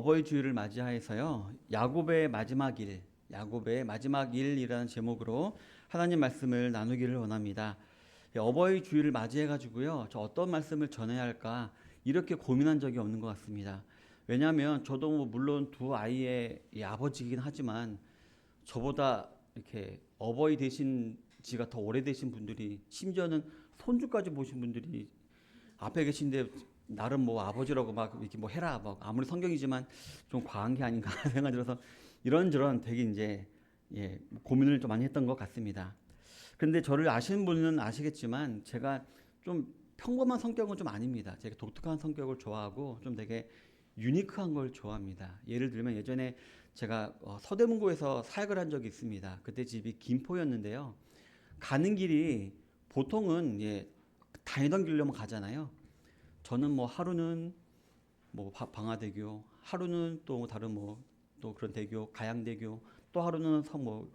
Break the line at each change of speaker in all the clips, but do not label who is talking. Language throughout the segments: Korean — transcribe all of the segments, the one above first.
어버이 주일을 맞이하여서요. 야곱의 마지막 일이라는 제목으로 하나님 말씀을 나누기를 원합니다. 어버이 주일을 맞이해 가지고요. 저 어떤 말씀을 전해야 할까 이렇게 고민한 적이 없는 것 같습니다. 왜냐하면 저도 물론 두 아이의 아버지이긴 하지만 저보다 이렇게 어버이 되신 지가 더 오래되신 분들이, 심지어는 손주까지 보신 분들이 앞에 계신데 나름 아버지라고 막 이렇게 해라, 막 아무리 성경이지만 좀 과한 게 아닌가 생각이 들어서 이런저런 되게 이제 고민을 좀 많이 했던 것 같습니다. 그런데 저를 아시는 분은 아시겠지만 제가 좀 평범한 성격은 좀 아닙니다. 제가 독특한 성격을 좋아하고 좀 되게 유니크한 걸 좋아합니다. 예를 들면 예전에 제가 서대문구에서 사역을 한 적이 있습니다. 그때 집이 김포였는데요. 가는 길이 보통은 다니던 길로만 가잖아요. 저는 하루는 방화대교, 하루는 또 다른 또 그런 대교, 가양대교, 또 하루는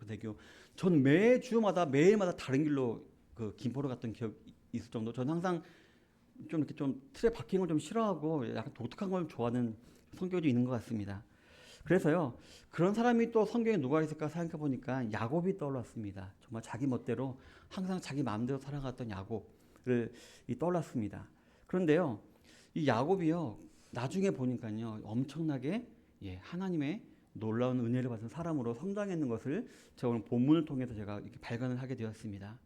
대교. 전 매일마다 다른 길로 그 김포로 갔던 기억이 있을 정도. 저는 항상 좀 이렇게 좀 틀에 박힌 걸 좀 싫어하고 약간 독특한 걸 좋아하는 성격이 있는 것 같습니다. 그래서요, 그런 사람이 또 성경에 누가 있을까 생각해 보니까 야곱이 떠올랐습니다. 정말 자기 멋대로 항상 자기 마음대로 살아갔던 야곱을 떠올랐습니다. 그런데요, 이 야곱이요, 나중에 보니까요, 엄청나게 하나님의 놀라운 은혜를 받은 사람으로 성장했는 것을 제가 오늘 본문을 통해서 제가 이렇게 발견을 하게 되었습니다.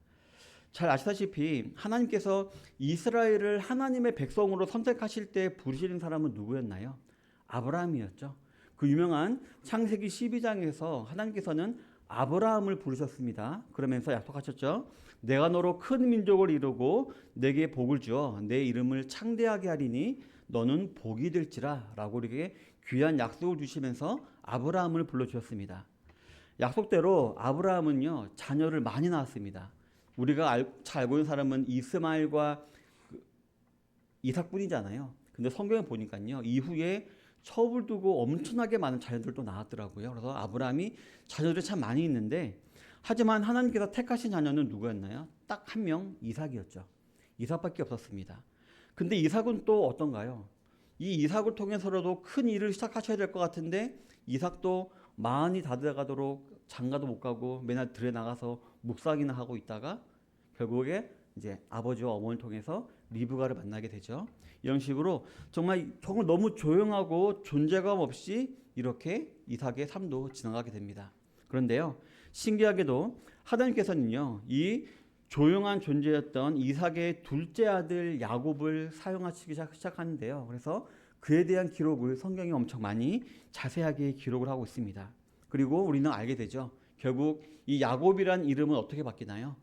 잘 아시다시피 하나님께서 이스라엘을 하나님의 백성으로 선택하실 때 부르시는 사람은 누구였나요? 아브라함이었죠. 그 유명한 창세기 12장에서 하나님께서는 아브라함을 부르셨습니다. 그러면서 약속하셨죠. 내가 너로 큰 민족을 이루고 내게 복을 주어 내 이름을 창대하게 하리니 너는 복이 될지라 라고 이렇게 귀한 약속을 주시면서 아브라함을 불러주셨습니다. 약속대로 아브라함은요, 자녀를 많이 낳았습니다. 우리가 잘 알고 있는 사람은 이스마엘과 이삭뿐이잖아요. 근데 성경에 보니까요, 이후에 첩을 두고 엄청나게 많은 자녀들도 낳았더라고요. 그래서 아브라함이 자녀들이 참 많이 있는데, 하지만 하나님께서 택하신 자녀는 누구였나요? 딱 한 명, 이삭이었죠. 이삭밖에 없었습니다. 근데 이삭은 또 어떤가요? 이 이삭을 통해서라도 큰 일을 시작하셔야 될 것 같은데, 이삭도 마흔이 다 돼가도록 장가도 못 가고 맨날 들에 나가서 묵상이나 하고 있다가 결국에 이제 아버지와 어머니를 통해서 리브가를 만나게 되죠. 이런 식으로 정말 너무 조용하고 존재감 없이 이렇게 이삭의 삶도 지나가게 됩니다. 그런데요, 신기하게도 하나님께서는요, 이 조용한 존재였던 이삭의 둘째 아들 야곱을 사용하시기 시작하는데요. 그래서 그에 대한 기록을 성경이 엄청 많이 자세하게 기록을 하고 있습니다. 그리고 우리는 알게 되죠. 결국 이 야곱이란 이름은 어떻게 바뀌나요?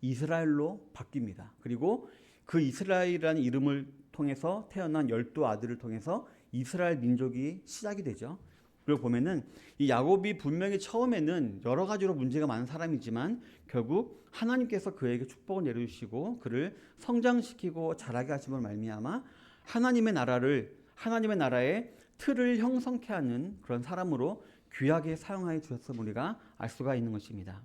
이스라엘로 바뀝니다. 그리고 그 이스라엘이라는 이름을 통해서 태어난 12아들을 통해서 이스라엘 민족이 시작이 되죠. 그리고 보면은 이 야곱이 분명히 처음에는 여러 가지로 문제가 많은 사람이지만 결국 하나님께서 그에게 축복을 내려주시고 그를 성장시키고 자라게 하심으로 말미암아 하나님의 나라의 틀을 형성케 하는 그런 사람으로 귀하게 사용하여 주셨음을 우리가 알 수가 있는 것입니다.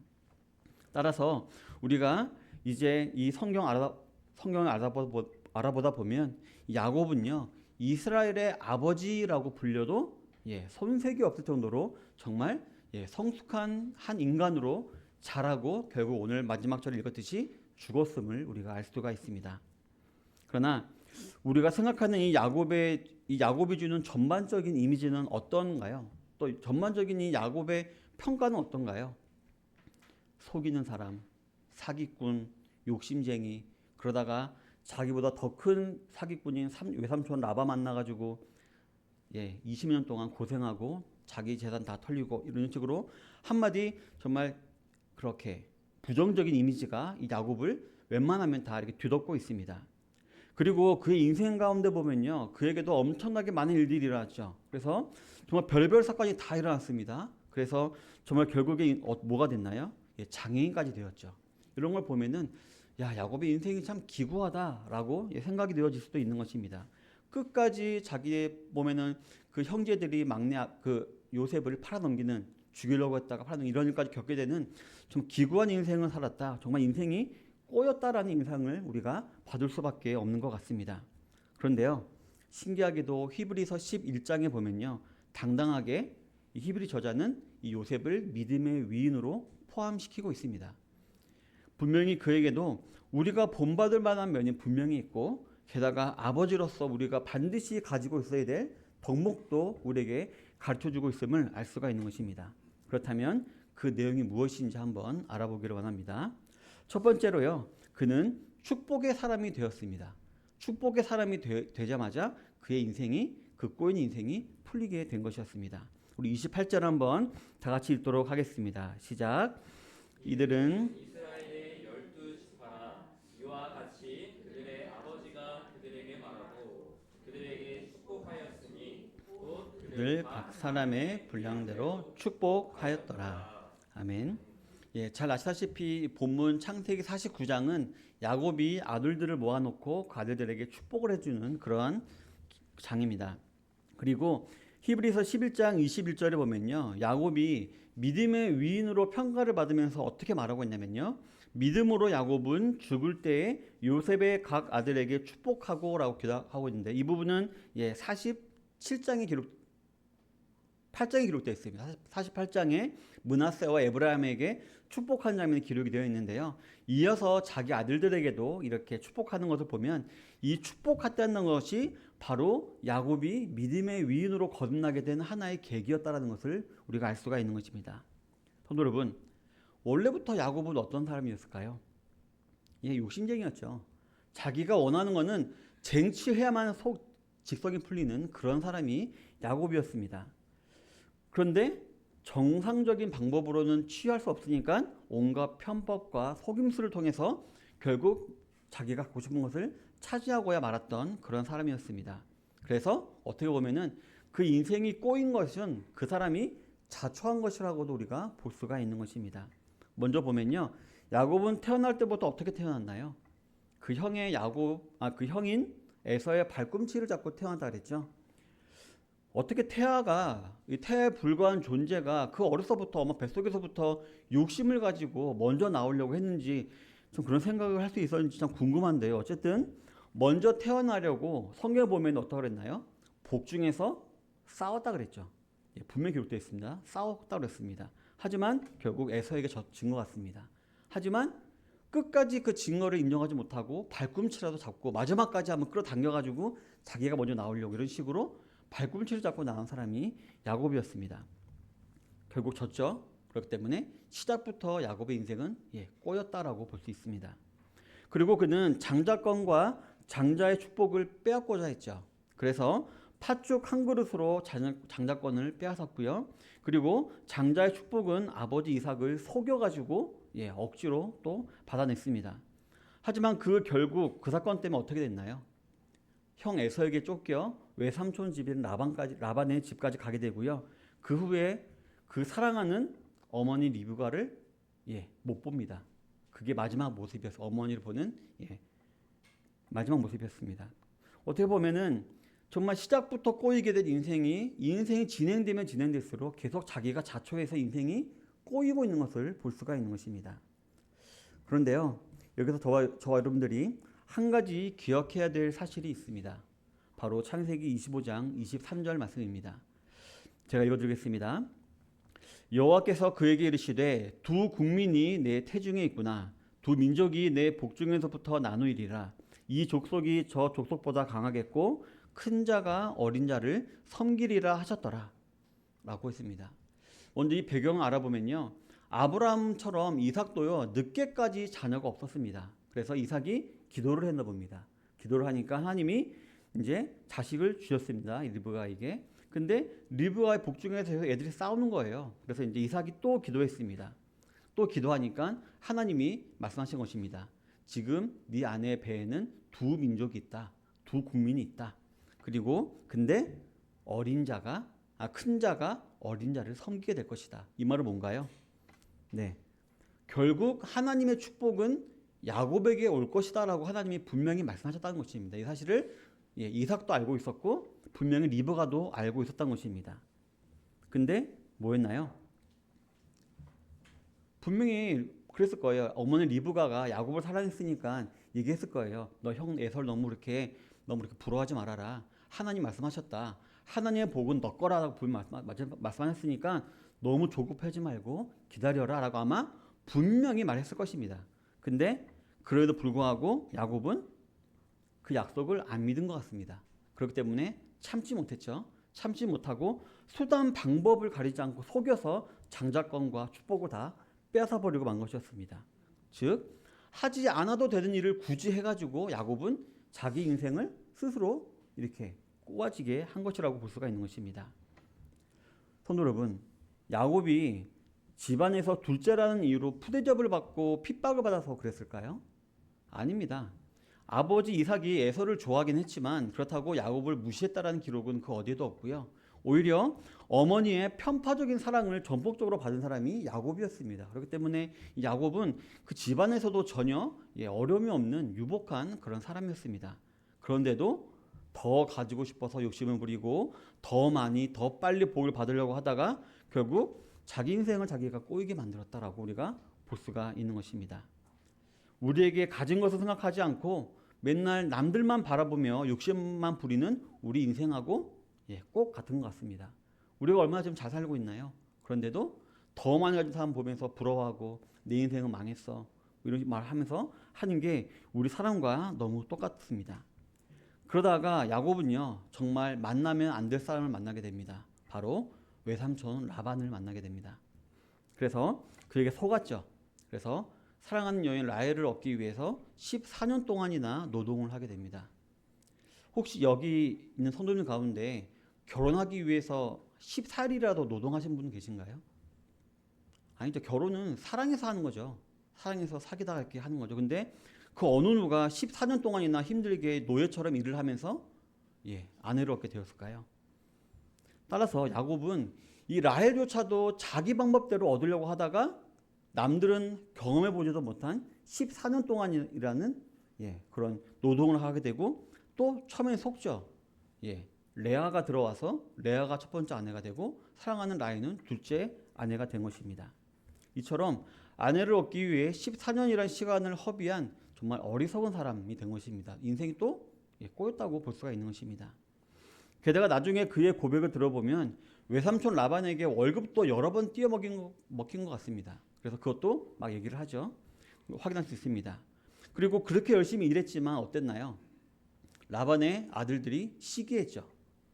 따라서 우리가 이제 이 성경을 알아보다 보면 야곱은요, 이스라엘의 아버지라고 불려도 손색이 없을 정도로 정말 성숙한 한 인간으로 자라고 결국 오늘 마지막 절을 읽었듯이 죽었음을 우리가 알 수가 있습니다. 그러나 우리가 생각하는 이 야곱이 주는 전반적인 이미지는 어떤가요? 또 전반적인 이 야곱의 평가는 어떤가요? 속이는 사람, 사기꾼, 욕심쟁이, 그러다가 자기보다 더 큰 사기꾼인 외삼촌 라바 만나가지고 20년 동안 고생하고 자기 재산 다 털리고 이런 식으로 한마디 정말 그렇게 부정적인 이미지가 이 야곱을 웬만하면 다 이렇게 뒤덮고 있습니다. 그리고 그의 인생 가운데 보면요, 그에게도 엄청나게 많은 일들이 일어났죠. 그래서 정말 별별 사건이 다 일어났습니다. 그래서 정말 결국에 뭐가 됐나요? 장애인까지 되었죠. 이런 걸 보면은 야곱의 인생이 참 기구하다라고 생각이 되어질 수도 있는 것입니다. 끝까지 자기의 보면은 그 형제들이 그 요셉을 팔아넘기는, 죽이려고 했다가 팔아넘기는 이런 일까지 겪게 되는 좀 기구한 인생을 살았다. 정말 인생이 꼬였다라는 인상을 우리가 받을 수밖에 없는 것 같습니다. 그런데요, 신기하게도 히브리서 11장에 보면요, 당당하게 이 히브리 저자는 이 요셉을 믿음의 위인으로 포함시키고 있습니다. 분명히 그에게도 우리가 본받을 만한 면이 분명히 있고, 게다가 아버지로서 우리가 반드시 가지고 있어야 될 덕목도 우리에게 가르쳐주고 있음을 알 수가 있는 것입니다. 그렇다면 그 내용이 무엇인지 한번 알아보기를 원합니다. 첫 번째로요, 그는 축복의 사람이 되었습니다. 축복의 사람이 되자마자 그의 인생이, 그 꼬인 인생이 풀리게 된 것이었습니다. 우리 28절 한번 다 같이 읽도록 하겠습니다. 시작. 이들은
이스라엘의 12지파라 이와 같이 그들의 아버지가 그들에게 말하고 그들에게 축복하였으니 곧
그들 각 사람의 분량대로 축복하였더라. 아멘. 예, 잘 아시다시피 본문 창세기 49장은 야곱이 아들들을 모아놓고 그 아들들에게 축복을 해주는 그러한 장입니다. 그리고 히브리서 11장 21절에 보면요, 야곱이 믿음의 위인으로 평가를 받으면서 어떻게 말하고 있냐면요, 믿음으로 야곱은 죽을 때에 요셉의 각 아들에게 축복하고 라고 기록하고 있는데, 이 부분은 47장에 8장에 기록되어 있습니다. 48장에 므낫세와 에브라임에게 축복한 장면이 기록이 되어 있는데요, 이어서 자기 아들들에게도 이렇게 축복하는 것을 보면 이 축복했다는 것이 바로 야곱이 믿음의 위인으로 거듭나게 된 하나의 계기였다는 것을 우리가 알 수가 있는 것입니다. 성도 여러분, 원래부터 야곱은 어떤 사람이었을까요? 욕심쟁이였죠. 자기가 원하는 것은 쟁취해야만 직성이 풀리는 그런 사람이 야곱이었습니다. 그런데 정상적인 방법으로는 취할 수 없으니까 온갖 편법과 속임수를 통해서 결국 자기가 갖고 싶은 것을 차지하고야 말았던 그런 사람이었습니다. 그래서 어떻게 보면은 그 인생이 꼬인 것은 그 사람이 자초한 것이라고도 우리가 볼 수가 있는 것입니다. 먼저 보면요, 야곱은 태어날 때부터 어떻게 태어났나요? 그 형인 에서의 발꿈치를 잡고 태어났다 그랬죠. 어떻게 태아에 불과한 존재가 그 어려서부터 엄마 뱃속에서부터 욕심을 가지고 먼저 나오려고 했는지 좀 그런 생각을 할 수 있었는지 참 궁금한데요. 어쨌든 먼저 태어나려고 성경에 보면 어떻게 그랬나요? 복중에서 싸웠다 그랬죠. 분명히 기록되어 있습니다. 싸웠다 그랬습니다. 하지만 결국 에서에게 진 것 같습니다. 하지만 끝까지 그 증거를 인정하지 못하고 발꿈치라도 잡고 마지막까지 한번 끌어당겨가지고 자기가 먼저 나오려고 이런 식으로 발꿈치를 잡고 나온 사람이 야곱이었습니다. 결국 졌죠. 그렇기 때문에 시작부터 야곱의 인생은 꼬였다라고 볼 수 있습니다. 그리고 그는 장자권과 장자의 축복을 빼앗고자 했죠. 그래서 팥죽 한 그릇으로 장자권을 빼앗았고요. 그리고 장자의 축복은 아버지 이삭을 속여가지고 억지로 또 받아냈습니다. 하지만 결국 그 사건 때문에 어떻게 됐나요? 형 에서에게 쫓겨 외삼촌 집인 라반의 집까지 가게 되고요. 그 후에 그 사랑하는 어머니 리브가를 못 봅니다. 그게 마지막 모습이었어요. 어머니를 보는 마지막 모습이었습니다. 어떻게 보면은 정말 시작부터 꼬이게 된 인생이 진행되면 진행될수록 계속 자기가 자초해서 인생이 꼬이고 있는 것을 볼 수가 있는 것입니다. 그런데요, 여기서 저와 여러분들이 한 가지 기억해야 될 사실이 있습니다. 바로 창세기 25장 23절 말씀입니다. 제가 읽어드리겠습니다. 여호와께서 그에게 이르시되 두 국민이 내 태중에 있구나. 두 민족이 내 복중에서부터 나누이리라. 이 족속이 저 족속보다 강하겠고 큰 자가 어린 자를 섬기리라 하셨더라 라고 했습니다. 먼저 이 배경을 알아보면요, 아브라함처럼 이삭도요 늦게까지 자녀가 없었습니다. 그래서 이삭이 기도를 했나 봅니다. 기도를 하니까 하나님이 이제 자식을 주셨습니다. 리브가에게. 근데 리브가의 복중에서 애들이 싸우는 거예요. 그래서 이제 이삭이 또 기도했습니다. 또 기도하니까 하나님이 말씀하신 것입니다. 지금 네 아내의 배에는 두 민족이 있다. 두 국민이 있다. 그리고 근데 큰 자가 어린 자를 섬기게 될 것이다. 이 말은 뭔가요? 결국 하나님의 축복은 야곱에게 올 것이다라고 하나님이 분명히 말씀하셨다는 것입니다. 이 사실을 이삭도 알고 있었고 분명히 리브가도 알고 있었다는 것입니다. 근데 뭐였나요? 분명히 그랬을 거예요. 어머니 리브가가 야곱을 사랑했으니까 얘기했을 거예요. 너 형 에서를 너무 이렇게 부러워하지 말아라. 하나님 말씀하셨다. 하나님의 복은 너 거라고 말씀하셨으니까 너무 조급하지 말고 기다려라 라고 아마 분명히 말했을 것입니다. 근데 그래도 불구하고 야곱은 그 약속을 안 믿은 것 같습니다. 그렇기 때문에 참지 못했죠. 참지 못하고 수단 방법을 가리지 않고 속여서 장자권과 축복을 다 빼앗아버리고 만 것이었습니다. 즉 하지 않아도 되는 일을 굳이 해가지고 야곱은 자기 인생을 스스로 이렇게 꼬아지게 한 것이라고 볼 수가 있는 것입니다. 성도 여러분, 야곱이 집안에서 둘째라는 이유로 푸대접을 받고 핍박을 받아서 그랬을까요? 아닙니다. 아버지 이삭이 에서를 좋아하긴 했지만 그렇다고 야곱을 무시했다라는 기록은 그 어디에도 없고요. 오히려 어머니의 편파적인 사랑을 전폭적으로 받은 사람이 야곱이었습니다. 그렇기 때문에 야곱은 그 집안에서도 전혀 어려움이 없는 유복한 그런 사람이었습니다. 그런데도 더 가지고 싶어서 욕심을 부리고 더 많이 더 빨리 복을 받으려고 하다가 결국 자기 인생을 자기가 꼬이게 만들었다라고 우리가 볼 수가 있는 것입니다. 우리에게 가진 것을 생각하지 않고 맨날 남들만 바라보며 욕심만 부리는 우리 인생하고 꼭 같은 것 같습니다. 우리가 얼마나 좀 잘 살고 있나요? 그런데도 더 많이 가진 사람 보면서 부러워하고 내 인생은 망했어 이런 말 하면서 하는 게 우리 사람과 너무 똑같습니다. 그러다가 야곱은요 정말 만나면 안 될 사람을 만나게 됩니다. 바로 외삼촌 라반을 만나게 됩니다. 그래서 그에게 속았죠. 그래서 사랑하는 여인 라헬을 얻기 위해서 14년 동안이나 노동을 하게 됩니다. 혹시 여기 있는 성도님 가운데 결혼하기 위해서 14일이라도 노동하신 분 계신가요? 아니죠. 결혼은 사랑해서 하는 거죠. 사랑해서 사귀다가 이렇게 하는 거죠. 근데 그 어느 누가 14년 동안이나 힘들게 노예처럼 일을 하면서 아내를 얻게 되었을까요? 따라서 야곱은 이 라헬조차도 자기 방법대로 얻으려고 하다가 남들은 경험해 보지도 못한 14년 동안이라는 그런 노동을 하게 되고 또 처음에 속죠. 레아가 들어와서 레아가 첫 번째 아내가 되고 사랑하는 라헬은 둘째 아내가 된 것입니다. 이처럼 아내를 얻기 위해 14년이라는 시간을 허비한 정말 어리석은 사람이 된 것입니다. 인생이 또 꼬였다고 볼 수가 있는 것입니다. 게다가 나중에 그의 고백을 들어보면 외삼촌 라반에게 월급도 여러 번 먹힌 것 같습니다. 그래서 그것도 막 얘기를 하죠. 확인할 수 있습니다. 그리고 그렇게 열심히 일했지만 어땠나요? 라반의 아들들이 시기했죠.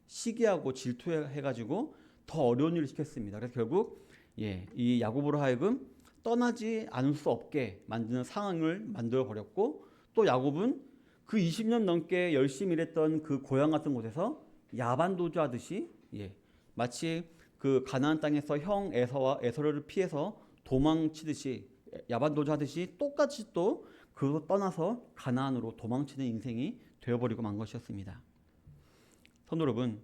시기하고 질투해가지고 더 어려운 일을 시켰습니다. 그래서 결국 이 야곱으로 하여금 떠나지 않을 수 없게 만드는 상황을 만들어 버렸고 또 야곱은 그 20년 넘게 열심히 일했던 그 고향 같은 곳에서 야반도주하듯이 마치 그 가나안 땅에서 형 에서를 피해서 도망치듯이 야반도주하듯이 똑같이 또 그것을 떠나서 가나안으로 도망치는 인생이 되어버리고 만 것이었습니다. 성도 여러분,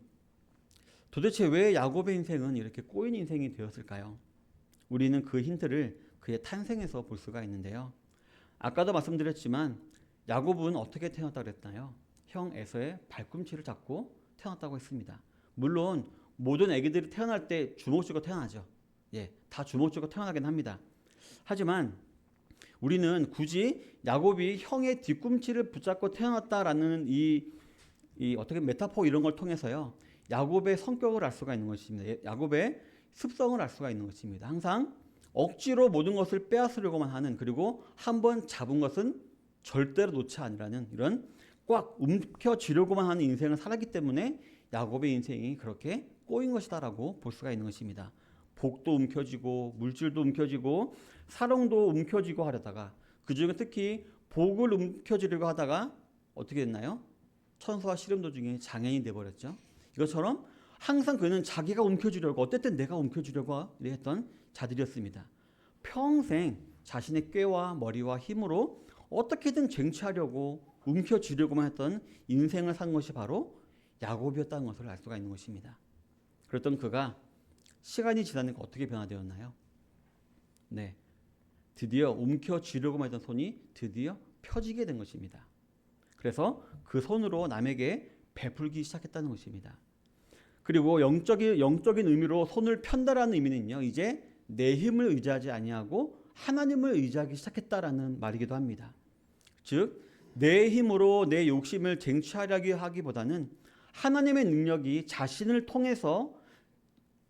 도대체 왜 야곱의 인생은 이렇게 꼬인 인생이 되었을까요? 우리는 그 힌트를 그의 탄생에서 볼 수가 있는데요. 아까도 말씀드렸지만 야곱은 어떻게 태어났다고 그랬나요? 형 에서의 발꿈치를 잡고 태어났다고 했습니다. 물론 모든 아기들이 태어날 때 주먹 쥐고 태어나죠. 다 주먹 쥐고 태어나긴 합니다. 하지만 우리는 굳이 야곱이 형의 뒤꿈치를 붙잡고 태어났다라는 이 어떻게 메타포 이런 걸 통해서요. 야곱의 성격을 알 수가 있는 것입니다. 야곱의 습성을 알 수가 있는 것입니다. 항상 억지로 모든 것을 빼앗으려고만 하는 그리고 한번 잡은 것은 절대로 놓지 않으라는 이런 꽉 움켜쥐려고만 하는 인생을 살았기 때문에 야곱의 인생이 그렇게 꼬인 것이다라고 볼 수가 있는 것입니다. 복도 움켜쥐고 물질도 움켜쥐고 사랑도 움켜쥐고 하려다가 그중에 특히 복을 움켜쥐려고 하다가 어떻게 됐나요? 천사와 씨름도 중에 장애인이 돼버렸죠. 이것처럼 항상 그는 자기가 움켜쥐려고 어쨌든 내가 움켜쥐려고 했던 자들이었습니다. 평생 자신의 꾀와 머리와 힘으로 어떻게든 쟁취하려고 움켜쥐려고만 했던 인생을 산 것이 바로 야곱이었다는 것을 알 수가 있는 것입니다. 그랬던 그가 시간이 지나니까 어떻게 변화되었나요? 드디어 움켜쥐려고만 했던 손이 드디어 펴지게 된 것입니다. 그래서 그 손으로 남에게 베풀기 시작했다는 것입니다. 그리고 영적인 의미로 손을 편다라는 의미는요. 이제 내 힘을 의지하지 아니하고 하나님을 의지하기 시작했다라는 말이기도 합니다. 즉 내 힘으로 내 욕심을 쟁취하려고 하기보다는 하나님의 능력이 자신을 통해서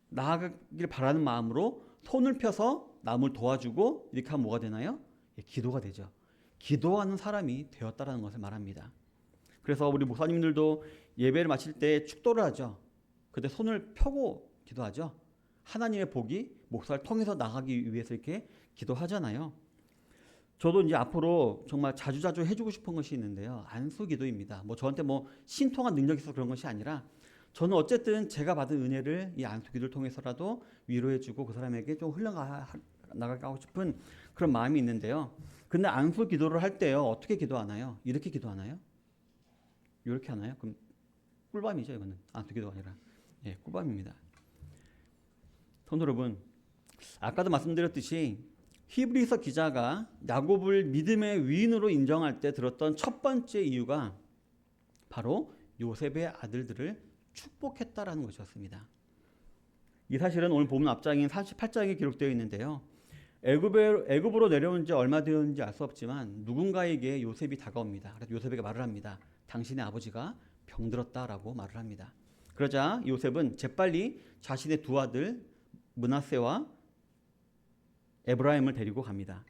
나아가길 바라는 마음으로 손을 펴서 남을 도와주고 이렇게 하면 뭐가 되나요? 기도가 되죠. 기도하는 사람이 되었다라는 것을 말합니다. 그래서 우리 목사님들도 예배를 마칠 때 축도를 하죠. 그때 손을 펴고 기도하죠. 하나님의 복이 목사를 통해서 나가기 위해서 이렇게 기도하잖아요. 저도 이제 앞으로 정말 자주자주 해주고 싶은 것이 있는데요. 안수 기도입니다. 뭐 저한테 뭐 신통한 능력이 있어서 그런 것이 아니라 저는 어쨌든 제가 받은 은혜를 이 안수 기도를 통해서라도 위로해주고 그 사람에게 좀 흘러나가게 하고 싶은 그런 마음이 있는데요. 근데 안수 기도를 할 때요. 어떻게 기도하나요? 이렇게 기도하나요? 이렇게 하나요? 그럼 꿀밤이죠. 이거는 안수 기도가 아니라 꿀밤입니다. 성도 여러분, 아까도 말씀드렸듯이 히브리서 기자가 야곱을 믿음의 위인으로 인정할 때 들었던 첫 번째 이유가 바로 요셉의 아들들을 축복했다라는 것이었습니다. 이 사실은 오늘 본문 앞장인 48장에 기록되어 있는데요. 애굽으로 내려온 지 얼마 되었는지 알 수 없지만 누군가에게 요셉이 다가옵니다. 그래서 요셉에게 말을 합니다. 당신의 아버지가 병들었다라고 말을 합니다. 그러자 요셉은 재빨리 자신의 두 아들 므낫세와 에브라임을 데리고 갑니다.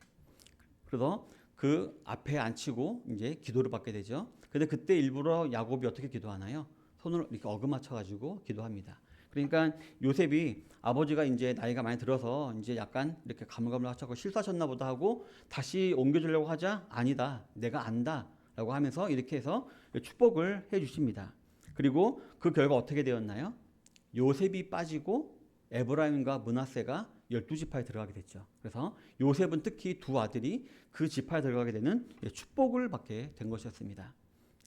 그래서 그 앞에 앉히고 이제 기도를 받게 되죠. 근데 그때 일부러 야곱이 어떻게 기도하나요? 손을 이렇게 어금맞춰 가지고 기도합니다. 그러니까 요셉이 아버지가 이제 나이가 많이 들어서 이제 약간 이렇게 가물가물하고 실수하셨나 보다 하고 다시 옮겨주려고 하자 아니다, 내가 안다라고 하면서 이렇게 해서 축복을 해주십니다. 그리고 그 결과 어떻게 되었나요? 요셉이 빠지고 에브라임과 므낫세가 12지파에 들어가게 됐죠. 그래서 요셉은 특히 두 아들이 그 지파에 들어가게 되는 축복을 받게 된 것이었습니다.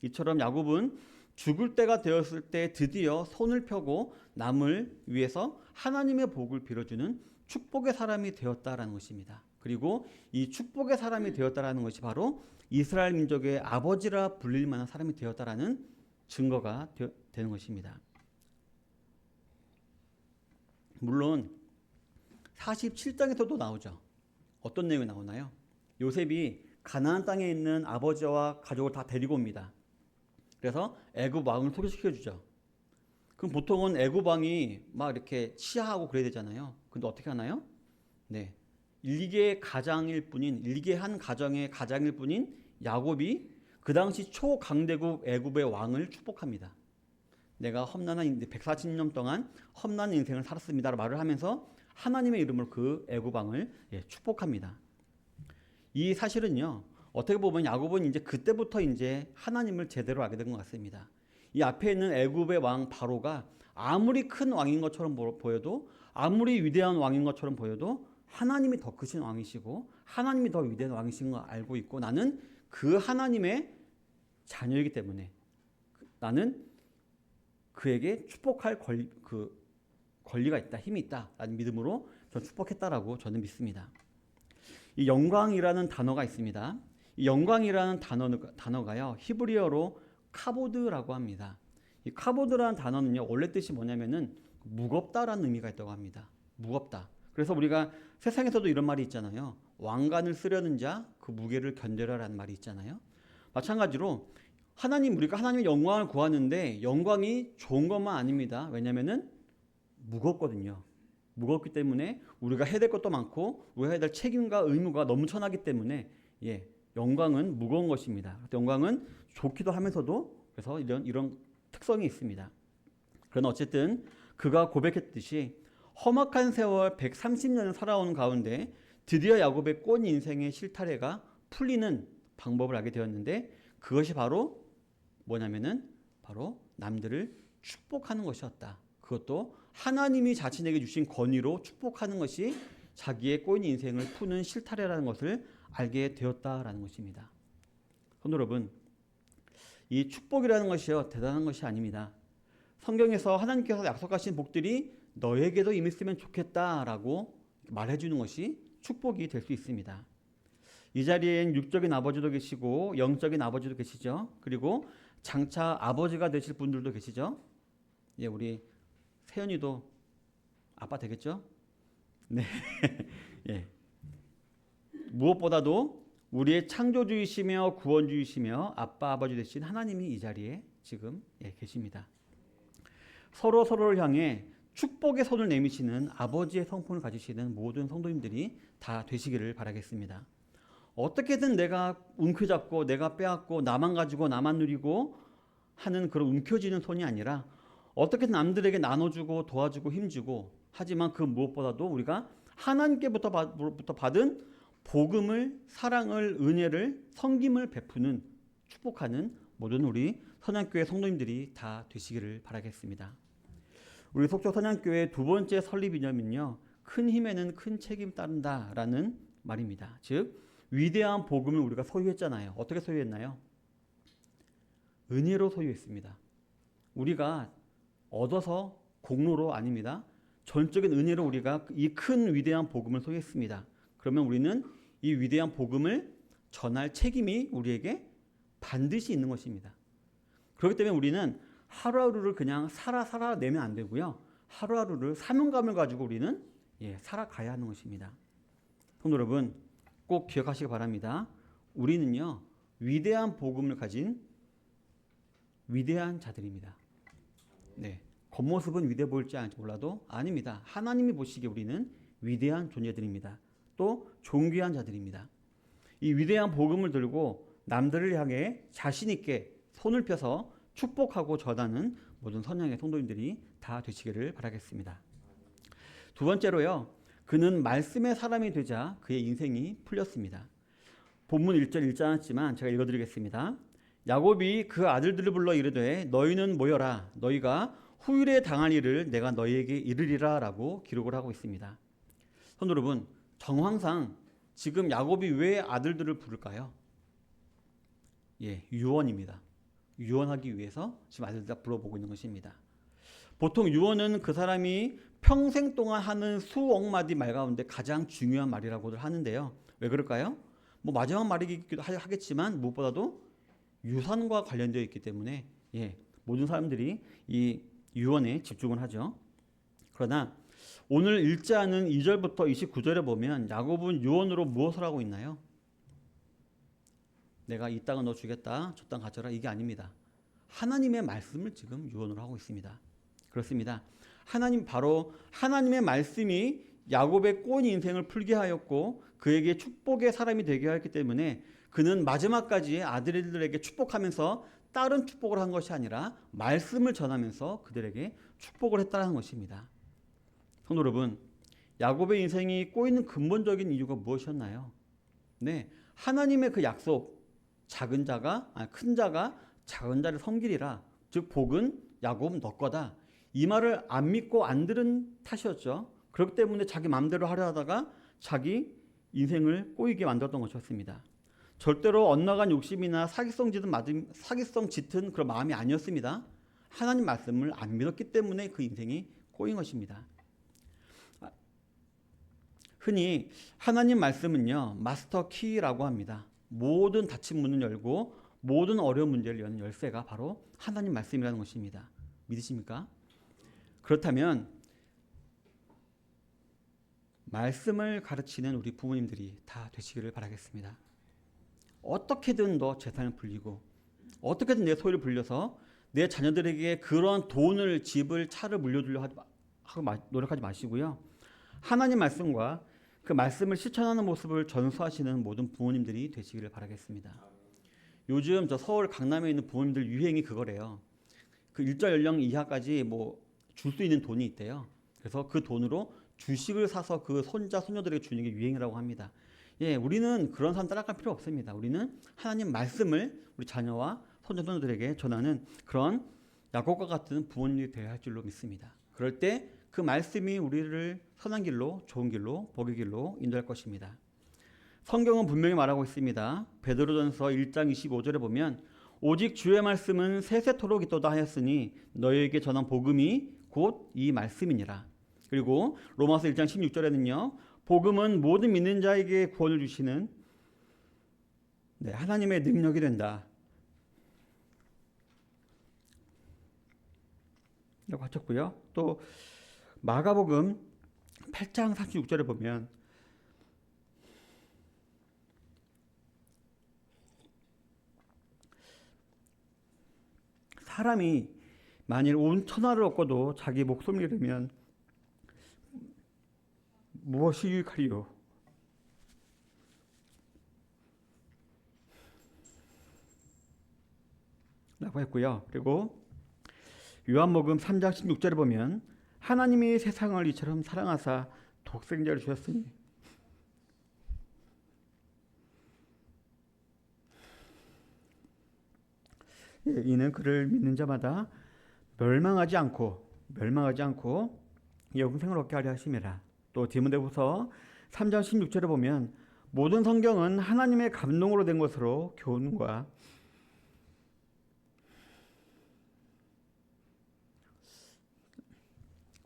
이처럼 야곱은 죽을 때가 되었을 때 드디어 손을 펴고 남을 위해서 하나님의 복을 빌어주는 축복의 사람이 되었다라는 것입니다. 그리고 이 축복의 사람이 되었다라는 것이 바로 이스라엘 민족의 아버지라 불릴 만한 사람이 되었다라는 증거가 되는 것입니다. 물론 47장에서도 나오죠. 어떤 내용이 나오나요? 요셉이 가나안 땅에 있는 아버지와 가족을 다 데리고 옵니다. 그래서 애굽 왕을 소개시켜 주죠. 그럼 보통은 애굽 왕이 막 이렇게 치하하고 그래야 되잖아요. 근데 어떻게 하나요? 네, 일개 가장일 뿐인 일개 한 가정의 가장일 뿐인 야곱이 그 당시 초강대국 애굽의 왕을 축복합니다. 내가 험난한 140년 동안 험난 인생을 살았습니다라고 말을 하면서 하나님의 이름으로 그 애굽 왕을 축복합니다. 이 사실은요, 어떻게 보면 야곱은 이제 그때부터 이제 하나님을 제대로 알게 된 것 같습니다. 이 앞에 있는 애굽의 왕 바로가 아무리 큰 왕인 것처럼 보여도 아무리 위대한 왕인 것처럼 보여도 하나님이 더 크신 왕이시고 하나님이 더 위대한 왕이신 걸 알고 있고 나는 그 하나님의 자녀이기 때문에 나는 그에게 축복할 권리가 있다, 힘이 있다 라는 믿음으로 전 축복했다라고 저는 믿습니다. 이 영광이라는 단어가 있습니다. 이 영광이라는 단어가요 히브리어로 카보드라고 합니다. 이 카보드라는 단어는요 원래 뜻이 뭐냐면은 무겁다라는 의미가 있다고 합니다. 무겁다. 그래서 우리가 세상에서도 이런 말이 있잖아요. 왕관을 쓰려는 자 그 무게를 견뎌라라는 말이 있잖아요. 마찬가지로 우리가 하나님의 영광을 구하는데 영광이 좋은 것만 아닙니다. 왜냐면은 무겁거든요. 무겁기 때문에 우리가 해야 될 것도 많고 우리가 해야 될 책임과 의무가 넘쳐나기 때문에 영광은 무거운 것입니다. 영광은 좋기도 하면서도 그래서 이런 특성이 있습니다. 그러나 어쨌든 그가 고백했듯이 험악한 세월 130년을 살아온 가운데 드디어 야곱의 꼰 인생의 실타래가 풀리는 방법을 알게 되었는데 그것이 바로 뭐냐면은 바로 남들을 축복하는 것이었다. 그것도 하나님이 자신에게 주신 권위로 축복하는 것이 자기의 꼬인 인생을 푸는 실타래라는 것을 알게 되었다라는 것입니다. 성도 여러분, 이 축복이라는 것이요 대단한 것이 아닙니다. 성경에서 하나님께서 약속하신 복들이 너에게도 임했으면 좋겠다라고 말해주는 것이 축복이 될 수 있습니다. 이 자리엔 육적인 아버지도 계시고 영적인 아버지도 계시죠. 그리고 장차 아버지가 되실 분들도 계시죠. 우리 세연이도 아빠 되겠죠? 네. 무엇보다도 우리의 창조주이시며 구원주이시며 아빠 아버지 되신 하나님이 이 자리에 지금 계십니다. 서로를 향해 축복의 손을 내미시는 아버지의 성품을 가지시는 모든 성도님들이 다 되시기를 바라겠습니다. 어떻게든 내가 움켜잡고 내가 빼앗고 나만 가지고 나만 누리고 하는 그런 움켜쥐는 손이 아니라 어떻게든 남들에게 나눠주고 도와주고 힘주고, 하지만 그 무엇보다도 우리가 하나님께부터 받은 복음을, 사랑을, 은혜를, 섬김을 베푸는, 축복하는 모든 우리 선양교회 성도님들이 다 되시기를 바라겠습니다. 우리 속초 선양교회 두 번째 설립 이념은요, 큰 힘에는 큰 책임 따른다라는 말입니다. 즉 위대한 복음을 우리가 소유했잖아요. 어떻게 소유했나요? 은혜로 소유했습니다. 우리가 얻어서 공로로 아닙니다. 전적인 은혜로 우리가 이 큰 위대한 복음을 소유했습니다. 그러면 우리는 이 위대한 복음을 전할 책임이 우리에게 반드시 있는 것입니다. 그렇기 때문에 우리는 하루하루를 그냥 살아내면 안 되고요. 하루하루를 사명감을 가지고 우리는 살아가야 하는 것입니다. 성도 여러분, 꼭 기억하시기 바랍니다. 우리는요, 위대한 복음을 가진 위대한 자들입니다. 네, 겉모습은 위대해 보일지 몰라도 아닙니다. 하나님이 보시기에 우리는 위대한 존재들입니다. 또 존귀한 자들입니다. 이 위대한 복음을 들고 남들을 향해 자신 있게 손을 펴서 축복하고 전하는 모든 선양의 성도님들이 다 되시기를 바라겠습니다. 두 번째로요, 그는 말씀의 사람이 되자 그의 인생이 풀렸습니다. 본문 1절 읽지 않았지만 제가 읽어드리겠습니다. 야곱이 그 아들들을 불러 이르되 너희는 모여라, 너희가 후일에 당할 일을 내가 너희에게 이르리라 라고 기록을 하고 있습니다. 성도 여러분, 정황상 지금 야곱이 왜 아들들을 부를까요? 유언입니다. 유언하기 위해서 지금 아들들 다 불러보고 있는 것입니다. 보통 유언은 그 사람이 평생 동안 하는 수억 마디 말 가운데 가장 중요한 말이라고들 하는데요. 왜 그럴까요? 뭐 마지막 말이기도 하겠지만 무엇보다도 유산과 관련되어 있기 때문에 모든 사람들이 이 유언에 집중을 하죠. 그러나 오늘 읽지 않은 2절부터 29절에 보면 야곱은 유언으로 무엇을 하고 있나요? 내가 이 땅은 너 주겠다, 저 땅 가져라, 이게 아닙니다. 하나님의 말씀을 지금 유언으로 하고 있습니다. 그렇습니다. 바로 하나님의 말씀이 야곱의 꼬인 인생을 풀게 하였고 그에게 축복의 사람이 되게 하였기 때문에 그는 마지막까지 아들들에게 축복하면서 다른 축복을 한 것이 아니라 말씀을 전하면서 그들에게 축복을 했다는 것입니다. 성도 여러분, 야곱의 인생이 꼬이는 근본적인 이유가 무엇이었나요? 하나님의 그 약속, 큰 자가 작은 자를 섬기리라, 즉 복은 야곱은 너 거다, 이 말을 안 믿고 안 들은 탓이었죠. 그렇기 때문에 자기 마음대로 하려 하다가 자기 인생을 꼬이게 만들었던 것이었습니다. 절대로 엇나간 욕심이나 사기성 짙은 그런 마음이 아니었습니다. 하나님 말씀을 안 믿었기 때문에 그 인생이 꼬인 것입니다. 흔히 하나님 말씀은요, 마스터 키라고 합니다. 모든 닫힌 문을 열고 모든 어려운 문제를 여는 열쇠가 바로 하나님 말씀이라는 것입니다. 믿으십니까? 그렇다면 말씀을 가르치는 우리 부모님들이 다 되시기를 바라겠습니다. 어떻게든 너 재산을 불리고 어떻게든 내 소유를 불려서 내 자녀들에게 그런 돈을, 집을, 차를 물려주려 하고 노력하지 마시고요. 하나님 말씀과 그 말씀을 실천하는 모습을 전수하시는 모든 부모님들이 되시기를 바라겠습니다. 요즘 저 서울 강남에 있는 부모님들 유행이 그거래요. 그 일정 연령 이하까지 줄 수 있는 돈이 있대요. 그래서 그 돈으로 주식을 사서 그 손자, 손녀들에게 주는 게 유행이라고 합니다. 우리는 그런 사람 따라갈 필요 없습니다. 우리는 하나님 말씀을 우리 자녀와 손자, 손녀들에게 전하는 그런 야곱과 같은 부모님이 되어야 할 줄로 믿습니다. 그럴 때 그 말씀이 우리를 선한 길로, 좋은 길로, 복의 길로 인도할 것입니다. 성경은 분명히 말하고 있습니다. 베드로전서 1장 25절에 보면 오직 주의 말씀은 세세토록 있도다 하였으니 너희에게 전한 복음이 곧 이 말씀이니라. 그리고 로마서 1장 16절에는요. 복음은 모든 믿는 자에게 구원을 주시는 하나님의 능력이 된다. 라고 하셨고요. 또 마가복음 8장 36절에 보면 사람이 만일 온 천하를 얻고도 자기 목숨을 잃으면 무엇이 유익하리요? 라고 했고요. 그리고 요한복음 3장 16절에 보면 하나님이 세상을 이처럼 사랑하사 독생자를 주셨으니 이는 그를 믿는 자마다 멸망하지 않고 영생을 얻게 하려 하심이라. 또 디모데후서 3장 16절에 보면 모든 성경은 하나님의 감동으로 된 것으로 교훈과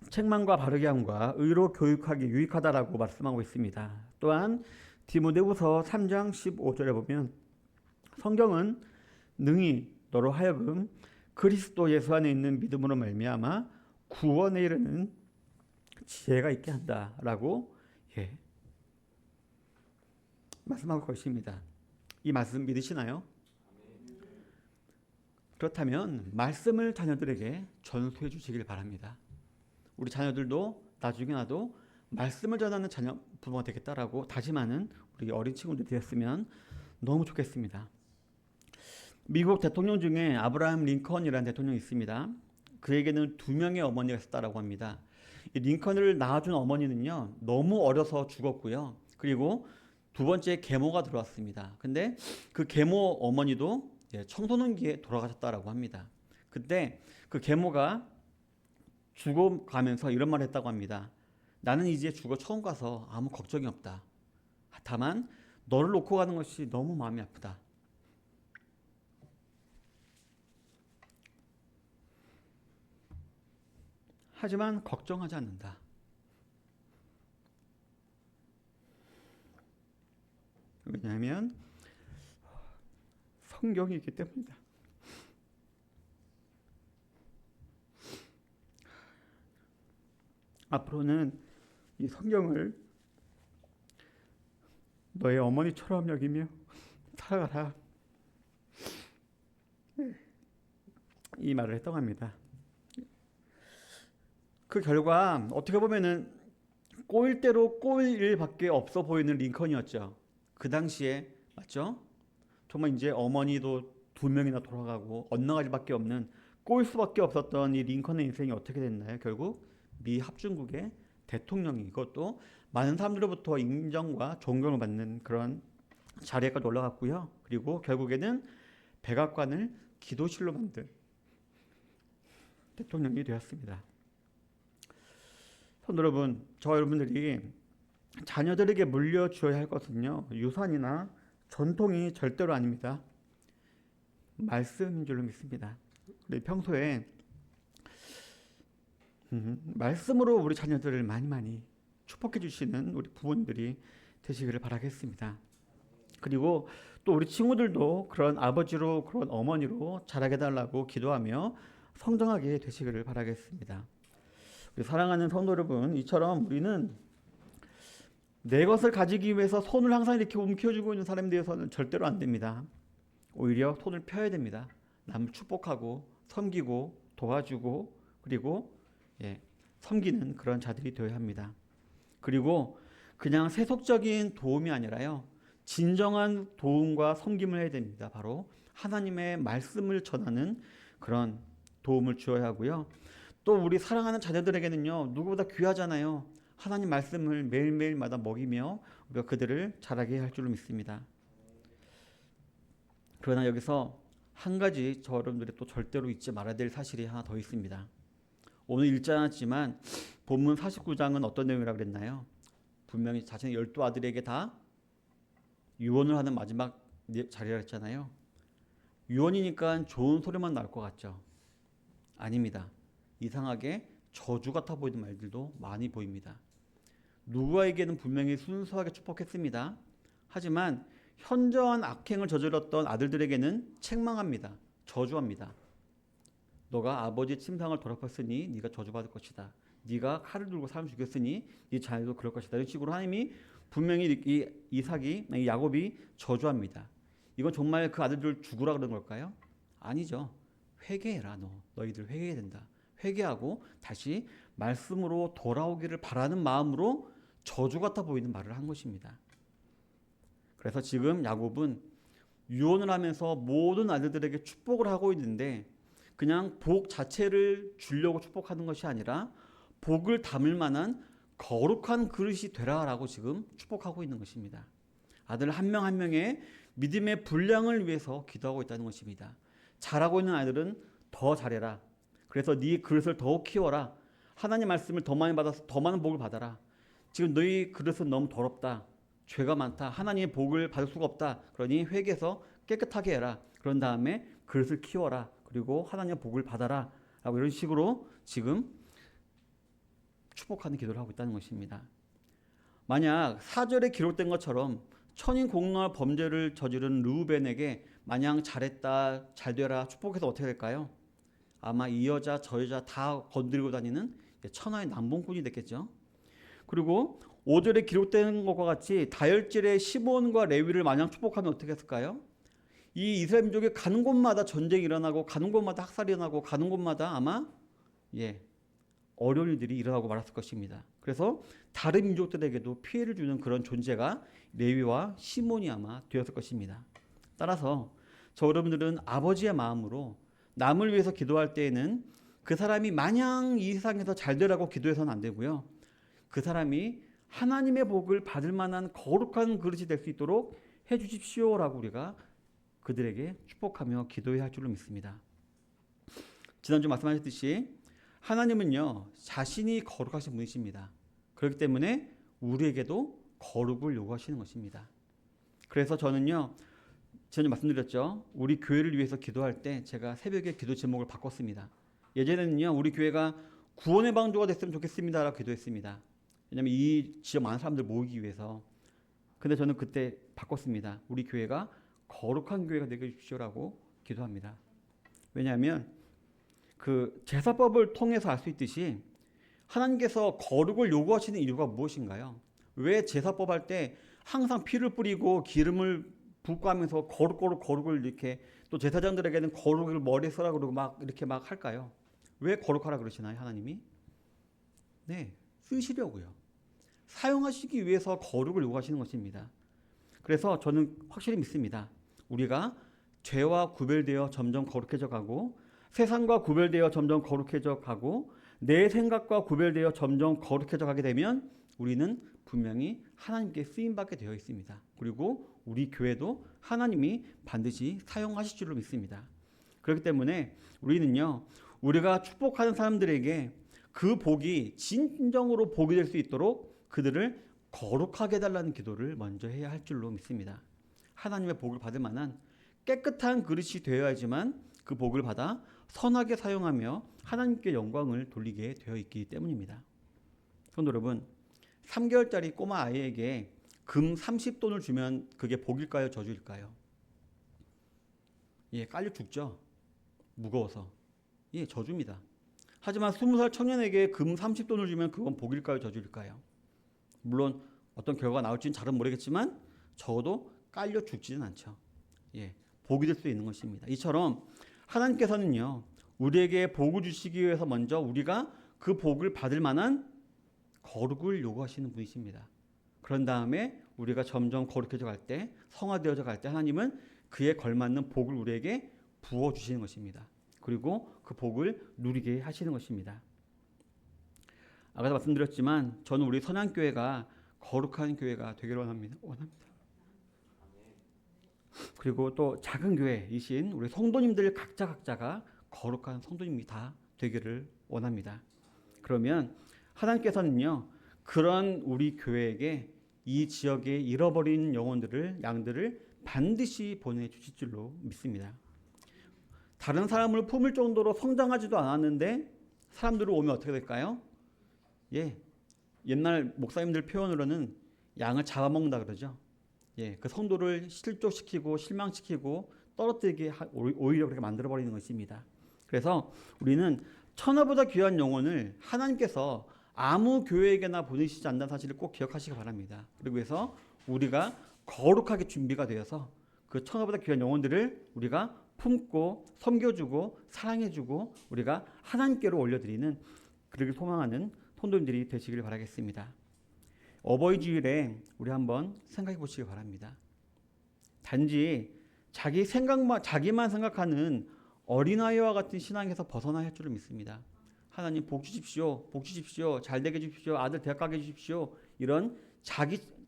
책망과 바르게 함과 의로 교육하기 유익하다라고 말씀하고 있습니다. 또한 디모데후서 3장 15절에 보면 성경은 능히 너로 하여금 그리스도 예수 안에 있는 믿음으로 말미암아 구원에 이르는 지혜가 있게 한다라고 말씀하고 계십니다. 이 말씀 믿으시나요? 그렇다면 말씀을 자녀들에게 전수해 주시길 바랍니다. 우리 자녀들도 나중에 나도 말씀을 전하는 자녀 부모가 되겠다라고 다짐하는 우리 어린 친구들 되었으면 너무 좋겠습니다. 미국 대통령 중에 아브라함 링컨이라는 대통령이 있습니다. 그에게는 2명의 어머니가 있었다라고 합니다. 이 링컨을 낳아준 어머니는요 너무 어려서 죽었고요. 그리고 두 번째 계모가 들어왔습니다. 근데 그 계모 어머니도 청소년기에 돌아가셨다라고 합니다. 그때 그 계모가 죽어가면서 이런 말을 했다고 합니다. 나는 이제 죽어 처음 가서 아무 걱정이 없다. 다만 너를 놓고 가는 것이 너무 마음이 아프다. 하지만 걱정하지 않는다. 왜냐하면 성경이 있기 때문이다. 앞으로는 이 성경을 너의 어머니처럼 여기며 살아가라. 이 말을 했다고 합니다. 그 결과 어떻게 보면은 꼬일 대로 꼬일 일밖에 없어 보이는 링컨이었죠. 그 당시에 맞죠? 정말 이제 어머니도 2명이나 돌아가고 엇나갈 일밖에 없는 꼬일 수밖에 없었던 이 링컨의 인생이 어떻게 됐나요? 결국 미 합중국의 대통령이 이것도 많은 사람들로부터 인정과 존경을 받는 그런 자리에까지 올라갔고요. 그리고 결국에는 백악관을 기도실로 만든 대통령이 되었습니다. 성도 여러분, 저 여러분들이 자녀들에게 물려주어야 할 것은요 유산이나 전통이 절대로 아닙니다. 말씀인 줄로 믿습니다. 우리 평소에 말씀으로 우리 자녀들을 많이 축복해 주시는 우리 부모님들이 되시기를 바라겠습니다. 그리고 또 우리 친구들도 그런 아버지로 그런 어머니로 자라게 달라고 기도하며 성장하게 되시기를 바라겠습니다. 우리 사랑하는 성도 여러분, 이처럼 우리는 내 것을 가지기 위해서 손을 항상 이렇게 움켜쥐고 있는 사람에 대해서는 절대로 안 됩니다. 오히려 손을 펴야 됩니다. 남을 축복하고 섬기고 도와주고 그리고 섬기는 그런 자들이 되어야 합니다. 그리고 그냥 세속적인 도움이 아니라요 진정한 도움과 섬김을 해야 됩니다. 바로 하나님의 말씀을 전하는 그런 도움을 주어야 하고요. 또 우리 사랑하는 자녀들에게는요 누구보다 귀하잖아요. 하나님 말씀을 매일매일마다 먹이며 우리가 그들을 자라게 할 줄로 믿습니다. 그러나 여기서 한 가지 저 여러분들이 또 절대로 잊지 말아야 될 사실이 하나 더 있습니다. 오늘 읽지 않았지만 본문 49장은 어떤 내용이라고 그랬나요? 분명히 자신의 12아들에게 다 유언을 하는 마지막 자리라 했잖아요. 유언이니까 좋은 소리만 나올 것 같죠? 아닙니다. 이상하게 저주 같아 보이는 말들도 많이 보입니다. 누구에게는 분명히 순수하게 축복했습니다. 하지만 현저한 악행을 저질렀던 아들들에게는 책망합니다. 저주합니다. 너가 아버지의 침상을 더럽혔으니 네가 저주받을 것이다. 네가 칼을 들고 사람 죽였으니 네 자녀도 그럴 것이다. 이런 식으로 하나님이 분명히 이 야곱이 저주합니다. 이건 정말 그 아들들을 죽으라 그런 걸까요? 아니죠. 회개해라. 너희들 회개해야 된다. 회개하고 다시 말씀으로 돌아오기를 바라는 마음으로 저주 같아 보이는 말을 한 것입니다. 그래서 지금 야곱은 유언을 하면서 모든 아들들에게 축복을 하고 있는데 그냥 복 자체를 주려고 축복하는 것이 아니라 복을 담을 만한 거룩한 그릇이 되라라고 지금 축복하고 있는 것입니다. 아들 한 명 한 명의 믿음의 분량을 위해서 기도하고 있다는 것입니다. 잘하고 있는 아이들은 더 잘해라. 그래서 네 그릇을 더욱 키워라. 하나님 말씀을 더 많이 받아서 더 많은 복을 받아라. 지금 너희 그릇은 너무 더럽다. 죄가 많다. 하나님의 복을 받을 수가 없다. 그러니 회개해서 깨끗하게 해라. 그런 다음에 그릇을 키워라. 그리고 하나님의 복을 받아라. 라고 이런 식으로 지금 축복하는 기도를 하고 있다는 것입니다. 만약 4절에 기록된 것처럼 천인공노할 범죄를 저지른 르우벤에게 마냥 잘했다, 잘되라 축복해서 어떻게 될까요? 아마 이 여자 저 여자 다 건드리고 다니는 천하의 남봉꾼이 됐겠죠. 그리고 5절에 기록된 것과 같이 다혈질의 시몬과 레위를 마냥 축복하면 어떻게 했을까요? 이 이스라엘 민족이 가는 곳마다 전쟁이 일어나고 가는 곳마다 학살이 일어나고 가는 곳마다 아마 어려운 일들이 일어나고 말았을 것입니다. 그래서 다른 민족들에게도 피해를 주는 그런 존재가 레위와 시몬이 아마 되었을 것입니다. 따라서 저 여러분들은 아버지의 마음으로 남을 위해서 기도할 때에는 그 사람이 마냥 이 세상에서 잘 되라고 기도해서는 안 되고요. 그 사람이 하나님의 복을 받을 만한 거룩한 그릇이 될 수 있도록 해 주십시오라고 우리가 그들에게 축복하며 기도해야 할 줄로 믿습니다. 지난주 말씀하셨듯이 하나님은요 자신이 거룩하신 분이십니다. 그렇기 때문에 우리에게도 거룩을 요구하시는 것입니다. 그래서 저는요 지난주 말씀드렸죠. 우리 교회를 위해서 기도할 때 제가 새벽에 기도 제목을 바꿨습니다. 예전에는요 우리 교회가 구원의 방주가 됐으면 좋겠습니다라고 기도했습니다. 왜냐하면 이 지역 많은 사람들 모이기 위해서. 근데 저는 그때 바꿨습니다. 우리 교회가 거룩한 교회가 되게 해주십시오라고 기도합니다. 왜냐하면 그 제사법을 통해서 알 수 있듯이 하나님께서 거룩을 요구하시는 이유가 무엇인가요? 왜 제사법 할 때 항상 피를 뿌리고 기름을 붓고 하면서 거룩을 이렇게 또 제사장들에게는 거룩을 머리에 쓰라 그러고 막 이렇게 막 할까요? 왜 거룩하라 그러시나요, 하나님이? 네, 쓰시려고요. 사용하시기 위해서 거룩을 요구하시는 것입니다. 그래서 저는 확실히 믿습니다. 우리가 죄와 구별되어 점점 거룩해져 가고 세상과 구별되어 점점 거룩해져 가고 내 생각과 구별되어 점점 거룩해져 가게 되면 우리는 분명히 하나님께 쓰임받게 되어 있습니다. 그리고 우리 교회도 하나님이 반드시 사용하실 줄로 믿습니다. 그렇기 때문에 우리는요 우리가 축복하는 사람들에게 그 복이 진정으로 복이 될 수 있도록 그들을 거룩하게 해달라는 기도를 먼저 해야 할 줄로 믿습니다. 하나님의 복을 받을 만한 깨끗한 그릇이 되어야지만 그 복을 받아 선하게 사용하며 하나님께 영광을 돌리게 되어 있기 때문입니다. 그런데 여러분 3개월짜리 꼬마 아이에게 금 30돈을 주면 그게 복일까요? 저주일까요? 깔려 죽죠. 무거워서. 저주입니다. 하지만 20살 청년에게 금 30돈을 주면 그건 복일까요? 저주일까요? 물론 어떤 결과가 나올지는 잘은 모르겠지만 적어도 깔려 죽지는 않죠. 복이 될 수 있는 것입니다. 이처럼 하나님께서는요 우리에게 복을 주시기 위해서 먼저 우리가 그 복을 받을 만한 거룩을 요구하시는 분이십니다. 그런 다음에 우리가 점점 거룩해져 갈 때, 성화되어져 갈 때 하나님은 그에 걸맞는 복을 우리에게 부어주시는 것입니다. 그리고 그 복을 누리게 하시는 것입니다. 아까도 말씀드렸지만 저는 우리 선양교회가 거룩한 교회가 되기를 원합니다. 그리고 또 작은 교회이신 우리 성도님들 각자가 거룩한 성도님이 다 되기를 원합니다. 그러면 하나님께서는요 그런 우리 교회에게 이 지역에 잃어버린 양들을 반드시 보내주실 줄로 믿습니다. 다른 사람을 품을 정도로 성장하지도 않았는데 사람들이 오면 어떻게 될까요? 옛날 목사님들 표현으로는 양을 잡아먹는다 그러죠. 그 성도를 실족시키고 실망시키고 떨어뜨리게 오히려 그렇게 만들어버리는 것입니다. 그래서 우리는 천하보다 귀한 영혼을 하나님께서 아무 교회에게나 보내시지 않는 사실을 꼭 기억하시기 바랍니다. 그리고 해서 우리가 거룩하게 준비가 되어서 그 천하보다 귀한 영혼들을 우리가 품고 섬겨주고 사랑해주고 우리가 하나님께로 올려드리는, 그러길 소망하는 성도님들이 되시길 바라겠습니다. 어버이 주일에 우리 한번 생각해 보시기 바랍니다. 단지 자기만 생각하는 어린아이와 같은 신앙에서 벗어나야 할 줄을 믿습니다. 하나님 복 주십시오, 복 주십시오, 잘 되게 해주십시오, 아들 대학 가게 해주십시오, 이런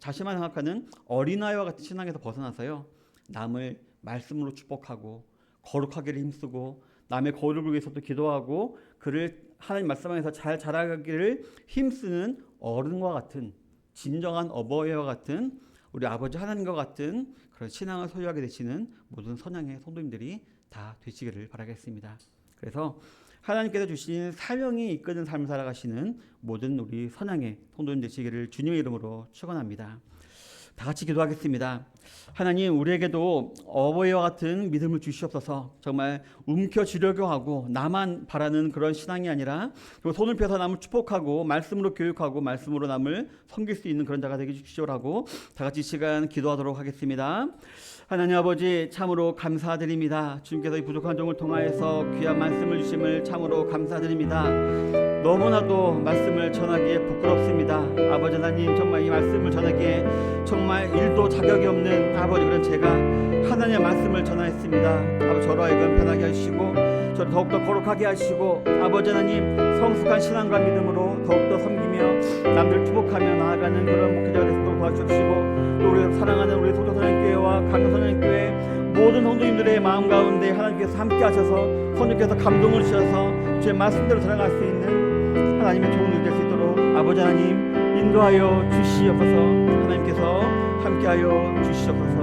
자신만 생각하는 어린아이와 같은 신앙에서 벗어나서요, 남을 말씀으로 축복하고 거룩하기를 힘쓰고 남의 거룩을 위해서도 기도하고 그를 하나님 말씀 안에서 잘 자라가기를 힘쓰는 어른과 같은, 진정한 어버이와 같은, 우리 아버지 하나님과 같은 그런 신앙을 소유하게 되시는 모든 선양의 성도님들이 다 되시기를 바라겠습니다. 그래서 하나님께서 주신 사명이 이끄는 삶을 살아가시는 모든 우리 선양의 성도님 되시기를 주님의 이름으로 축원합니다. 다 같이 기도하겠습니다. 하나님, 우리에게도 어버이와 같은 믿음을 주시옵소서. 정말 움켜쥐려고 하고 나만 바라는 그런 신앙이 아니라 손을 펴서 남을 축복하고 말씀으로 교육하고 말씀으로 남을 섬길 수 있는 그런 자가 되게 주시오라고 다 같이 시간 기도하도록 하겠습니다. 하나님 아버지, 참으로 감사드립니다. 주님께서 이 부족한 종을 통하여서 귀한 말씀을 주심을 참으로 감사드립니다. 너무나도 말씀을 전하기에 부끄럽습니다. 아버지 하나님, 정말 이 말씀을 전하기에 정말 일도 자격이 없는 아버지 그런 제가 하나님의 말씀을 전하였습니다. 아버지, 저로 하여금 편하게 하시고 저를 더욱더 거룩하게 하시고 아버지 하나님, 성숙한 신앙과 믿음으로 더욱더 섬기며 남들 축복하며 나아가는 그런 목회자가 되도록 도와주시고, 또 우리 사랑하는 우리 소도선양교회와 강성양교회 모든 성도님들의 마음 가운데 하나님께서 함께 하셔서 성령께서 감동을 주셔서 주의 말씀대로 살아갈 수 있는 하나님의 좋은 일 될 수 있도록 아버지 하나님 인도하여 주시옵소서. 하나님께서 함께하여 주시옵소서.